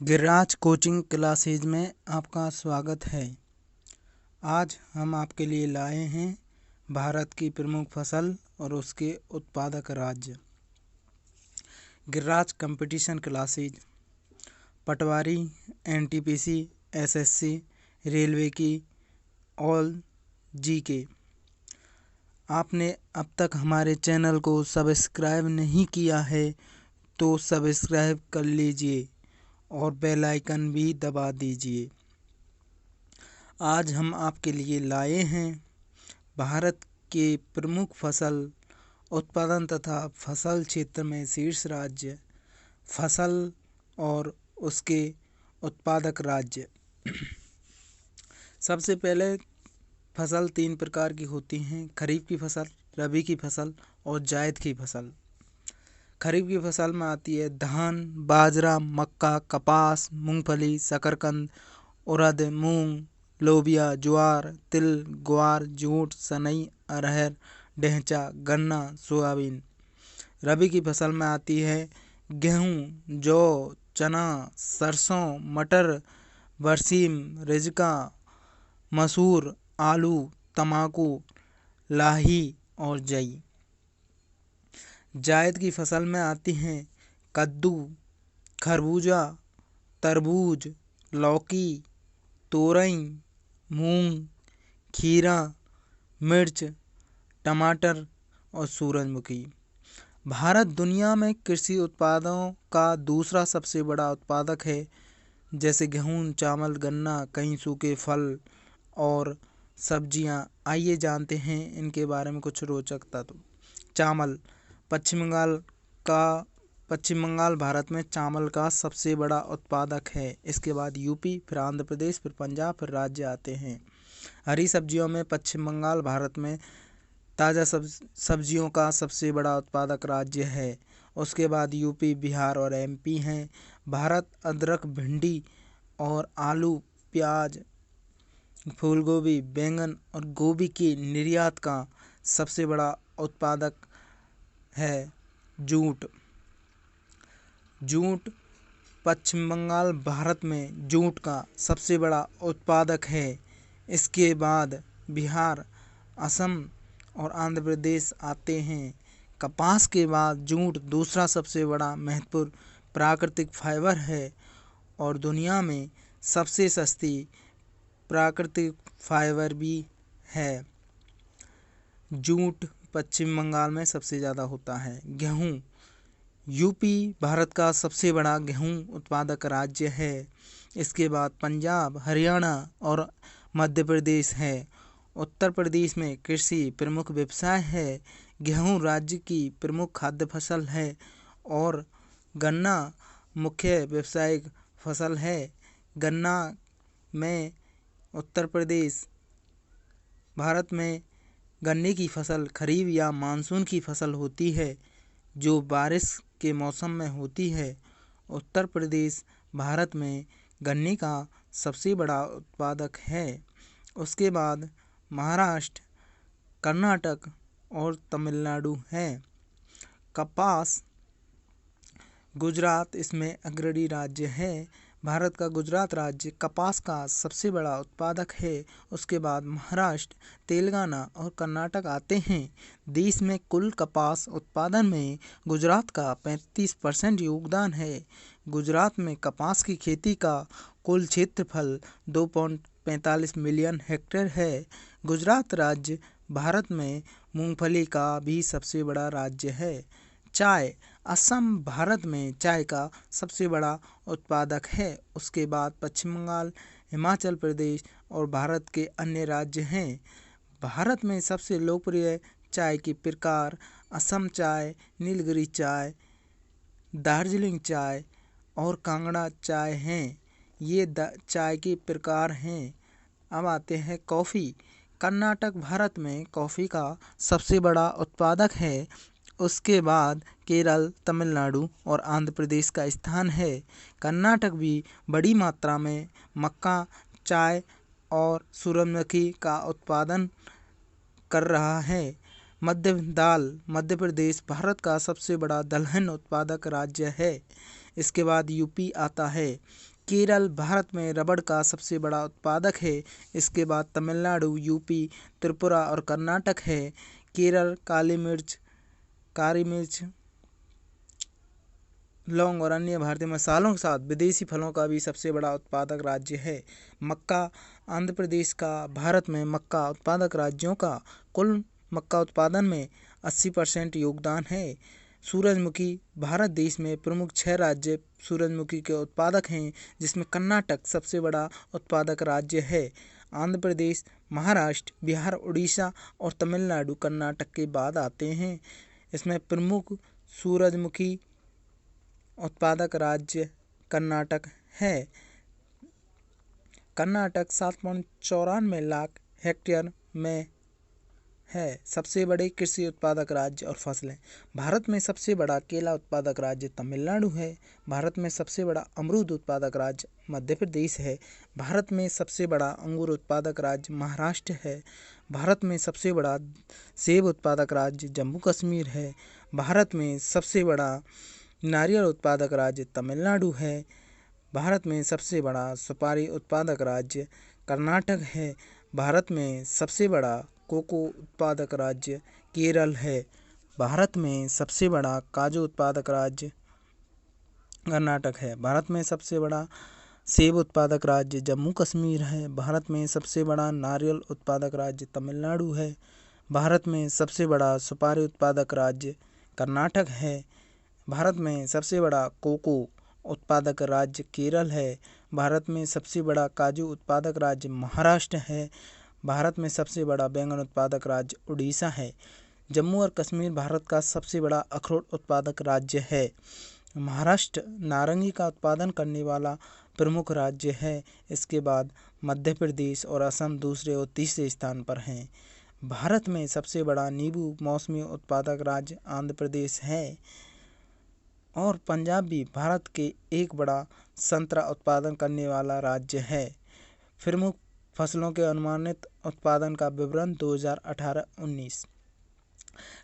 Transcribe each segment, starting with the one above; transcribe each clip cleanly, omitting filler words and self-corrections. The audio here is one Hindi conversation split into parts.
गिरिराज कोचिंग क्लासेज में आपका स्वागत है। आज हम आपके लिए लाए हैं भारत की प्रमुख फसल और उसके उत्पादक राज्य। गिरिराज कंपटीशन क्लासेज पटवारी, एनटीपीसी, एसएससी, रेलवे की ऑल जीके। आपने अब तक हमारे चैनल को सब्सक्राइब नहीं किया है तो सब्सक्राइब कर लीजिए और बेल आइकन भी दबा दीजिए। आज हम आपके लिए लाए हैं भारत के प्रमुख फसल उत्पादन तथा फसल क्षेत्र में शीर्ष राज्य, फसल और उसके उत्पादक राज्य। सबसे पहले फसल 3 प्रकार की होती हैं: खरीफ की फसल, रबी की फसल और जायद की फसल। खरीफ की फसल में आती है धान, बाजरा, मक्का, कपास, मूंगफली, शकरकंद, उड़द, मूंग, लोबिया, ज्वार, तिल, ग्वार, जूट, सनई, अरहर, ढैंचा, गन्ना, सोयाबीन। रबी की फसल में आती है गेहूँ, जौ, चना, सरसों, मटर, बरसीम, रिजका, मसूर, आलू, तम्बाकू, लाही और जई। जायद की फसल में आती हैं कद्दू, खरबूजा, तरबूज, लौकी, तोरई, मूंग, खीरा, मिर्च, टमाटर और सूरजमुखी। भारत दुनिया में कृषि उत्पादों का दूसरा सबसे बड़ा उत्पादक है। जैसे गेहूँ, चावल, गन्ना, कई सूखे फल और सब्जियां। आइए जानते हैं इनके बारे में कुछ रोचक तथ्य। चावल पश्चिम बंगाल भारत में चावल का सबसे बड़ा उत्पादक है। इसके बाद यूपी, फिर आंध्र प्रदेश, फिर पंजाब, फिर राज्य आते हैं। हरी सब्जियों में पश्चिम बंगाल भारत में ताज़ा सब्जियों का सबसे बड़ा उत्पादक राज्य है। उसके बाद यूपी, बिहार और एमपी हैं। भारत अदरक, भिंडी और आलू, प्याज, फूलगोभी, बैंगन और गोभी के निर्यात का सबसे बड़ा उत्पादक है। जूट पश्चिम बंगाल भारत में जूट का सबसे बड़ा उत्पादक है। इसके बाद बिहार, असम और आंध्र प्रदेश आते हैं। कपास के बाद जूट दूसरा सबसे बड़ा महत्वपूर्ण प्राकृतिक फाइबर है और दुनिया में सबसे सस्ती प्राकृतिक फाइबर भी है। जूट पश्चिम बंगाल में सबसे ज़्यादा होता है। गेहूँ यूपी भारत का सबसे बड़ा गेहूँ उत्पादक राज्य है। इसके बाद पंजाब, हरियाणा और मध्य प्रदेश है। उत्तर प्रदेश में कृषि प्रमुख व्यवसाय है। गेहूँ राज्य की प्रमुख खाद्य फसल है और गन्ना मुख्य व्यावसायिक फसल है। गन्ना में उत्तर प्रदेश भारत में गन्ने की फसल खरीफ या मानसून की फसल होती है जो बारिश के मौसम में होती है। उत्तर प्रदेश भारत में गन्ने का सबसे बड़ा उत्पादक है। उसके बाद महाराष्ट्र, कर्नाटक और तमिलनाडु है। कपास गुजरात इसमें अग्रणी राज्य है। भारत का गुजरात राज्य कपास का सबसे बड़ा उत्पादक है। उसके बाद महाराष्ट्र, तेलंगाना और कर्नाटक आते हैं। देश में कुल कपास उत्पादन में गुजरात का 35% योगदान है। गुजरात में कपास की खेती का कुल क्षेत्रफल 2.45 मिलियन हेक्टेयर है। गुजरात राज्य भारत में मूंगफली का भी सबसे बड़ा राज्य है। चाय असम भारत में चाय का सबसे बड़ा उत्पादक है। उसके बाद पश्चिम बंगाल, हिमाचल प्रदेश और भारत के अन्य राज्य हैं। भारत में सबसे लोकप्रिय चाय के प्रकार असम चाय, नीलगिरी चाय, दार्जिलिंग चाय और कांगड़ा चाय हैं। ये चाय के प्रकार हैं। अब आते हैं कॉफ़ी। कर्नाटक भारत में कॉफ़ी का सबसे बड़ा उत्पादक है। उसके बाद केरल, तमिलनाडु और आंध्र प्रदेश का स्थान है। कर्नाटक भी बड़ी मात्रा में मक्का, चाय और सूरजमुखी का उत्पादन कर रहा है। मध्य प्रदेश भारत का सबसे बड़ा दलहन उत्पादक राज्य है। इसके बाद यूपी आता है। केरल भारत में रबड़ का सबसे बड़ा उत्पादक है। इसके बाद तमिलनाडु, यूपी, त्रिपुरा और कर्नाटक है। केरल काली मिर्च, लौंग और अन्य भारतीय मसालों के साथ विदेशी फलों का भी सबसे बड़ा उत्पादक राज्य है। मक्का आंध्र प्रदेश का भारत में मक्का उत्पादक राज्यों का कुल मक्का उत्पादन में 80% योगदान है। सूरजमुखी भारत देश में प्रमुख 6 राज्य सूरजमुखी के उत्पादक हैं, जिसमें कर्नाटक सबसे बड़ा उत्पादक राज्य है। आंध्र प्रदेश, महाराष्ट्र, बिहार, उड़ीसा और तमिलनाडु कर्नाटक के बाद आते हैं। इसमें प्रमुख सूरजमुखी उत्पादक राज्य कर्नाटक है। कर्नाटक 7.94 लाख हेक्टेयर में है। सबसे बड़े कृषि उत्पादक राज्य और फसलें। भारत में सबसे बड़ा केला उत्पादक राज्य तमिलनाडु है। भारत में सबसे बड़ा अमरूद उत्पादक राज्य मध्य प्रदेश है। भारत में सबसे बड़ा अंगूर उत्पादक राज्य महाराष्ट्र है। भारत में सबसे बड़ा सेब उत्पादक राज्य जम्मू कश्मीर है। भारत में सबसे बड़ा नारियल उत्पादक राज्य तमिलनाडु है। भारत में सबसे बड़ा सुपारी उत्पादक राज्य कर्नाटक है। भारत में सबसे बड़ा कोको उत्पादक राज्य केरल है। भारत में सबसे बड़ा काजू उत्पादक राज्य कर्नाटक है। भारत में सबसे बड़ा सेब उत्पादक राज्य जम्मू कश्मीर है। भारत में सबसे बड़ा नारियल उत्पादक राज्य तमिलनाडु है। भारत में सबसे बड़ा सुपारी उत्पादक राज्य कर्नाटक है। भारत में सबसे बड़ा कोको उत्पादक राज्य केरल है। भारत में सबसे बड़ा काजू उत्पादक राज्य महाराष्ट्र है। भारत में सबसे बड़ा बैंगन उत्पादक राज्य उड़ीसा है। जम्मू और कश्मीर भारत का सबसे बड़ा अखरोट उत्पादक राज्य है। महाराष्ट्र नारंगी का उत्पादन करने वाला प्रमुख राज्य है। इसके बाद मध्य प्रदेश और असम दूसरे और तीसरे स्थान पर हैं। भारत में सबसे बड़ा नींबू मौसमी उत्पादक राज्य आंध्र प्रदेश है। और पंजाब भी भारत के एक बड़ा संतरा उत्पादन करने वाला राज्य है। प्रमुख फसलों के अनुमानित उत्पादन का विवरण 2018-19।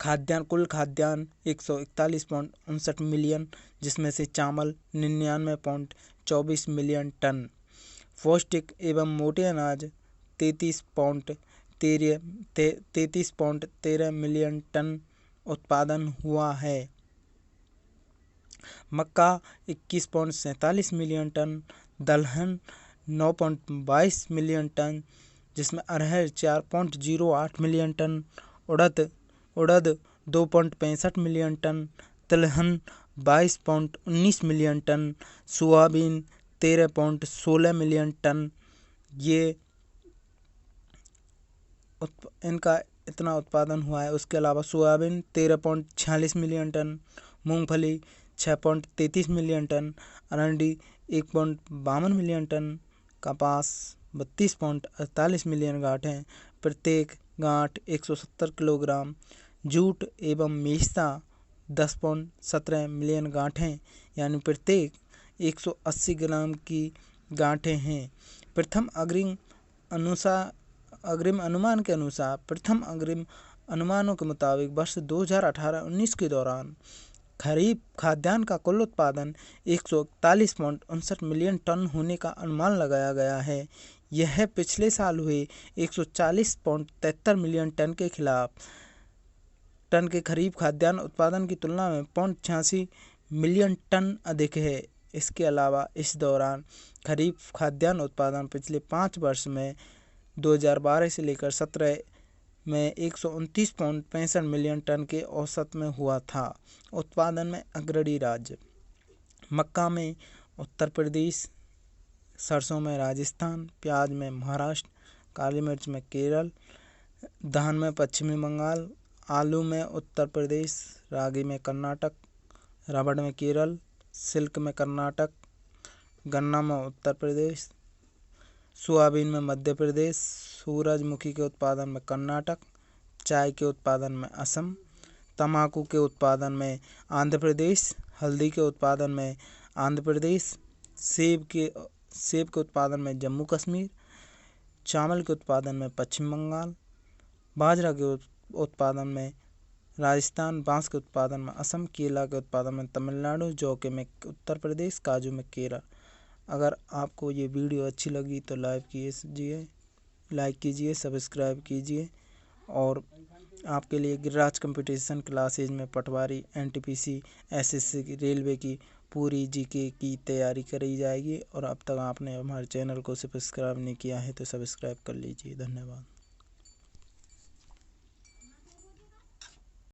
कुल खाद्यान्न 141.59 मिलियन, जिसमें से चावल 99.24 मिलियन टन, पौष्टिक एवं मोटे अनाज 33.13 मिलियन टन उत्पादन हुआ है। मक्का 21.47 मिलियन टन, दलहन 9.22 मिलियन टन, जिसमें अरहर 4.08 मिलियन टन, उड़द 2.65 मिलियन टन, तिलहन 22.19 million ton, soybean 13.16 million ton. ये इनका इतना उत्पादन हुआ है। उसके अलावा सोयाबीन 13.46 मिलियन टन, मूंगफली 6.33 मिलियन टन, अरंडी 1.52 मिलियन टन, कपास 32.48 मिलियन गांठें, प्रत्येक गांठ 170 किलोग्राम, जूट एवं मेस्ता 10.17 मिलियन गांठें, यानी प्रत्येक 180 ग्राम की गांठें हैं। प्रथम अग्रिम अनुमानों के मुताबिक वर्ष 2018-19 के दौरान खरीफ खाद्यान्न का कुल उत्पादन 141.59 मिलियन टन होने का अनुमान लगाया गया है। यह पिछले साल हुए 140.73 मिलियन टन के खरीफ खाद्यान्न उत्पादन की तुलना में 0.86 मिलियन टन अधिक है। इसके अलावा इस दौरान खरीफ खाद्यान्न उत्पादन पिछले 5 वर्ष में 2012 से लेकर 17 में 129.65 मिलियन टन के औसत में हुआ था। उत्पादन में अग्रणी राज्य: मक्का में उत्तर प्रदेश, सरसों में राजस्थान, प्याज में महाराष्ट्र, काली मिर्च में केरल, धान में पश्चिमी बंगाल, आलू में उत्तर प्रदेश, रागी में कर्नाटक, रबड़ में केरल, सिल्क में कर्नाटक, गन्ना में उत्तर प्रदेश, सोयाबीन में मध्य प्रदेश, सूरजमुखी के उत्पादन में कर्नाटक, चाय के उत्पादन में असम, तंबाकू के उत्पादन में आंध्र प्रदेश, हल्दी के उत्पादन में आंध्र प्रदेश, सेब के उत्पादन में जम्मू कश्मीर, चावल के उत्पादन में पश्चिम बंगाल, बाजरा के उत्पादन में राजस्थान बांस के उत्पादन में, असम केला के उत्पादन में, तमिलनाडु जौ के में, उत्तर प्रदेश काजू में, केरल। अगर आपको ये वीडियो अच्छी लगी तो लाइक कीजिए, सब्सक्राइब कीजिए। और आपके लिए गिरिराज कंपटीशन क्लासेज में पटवारी, एनटीपीसी, एसएससी की, रेलवे की पूरी जीके की तैयारी करी जाएगी। और अब तक आपने हमारे चैनल को सब्सक्राइब नहीं किया है तो सब्सक्राइब कर लीजिए। धन्यवाद।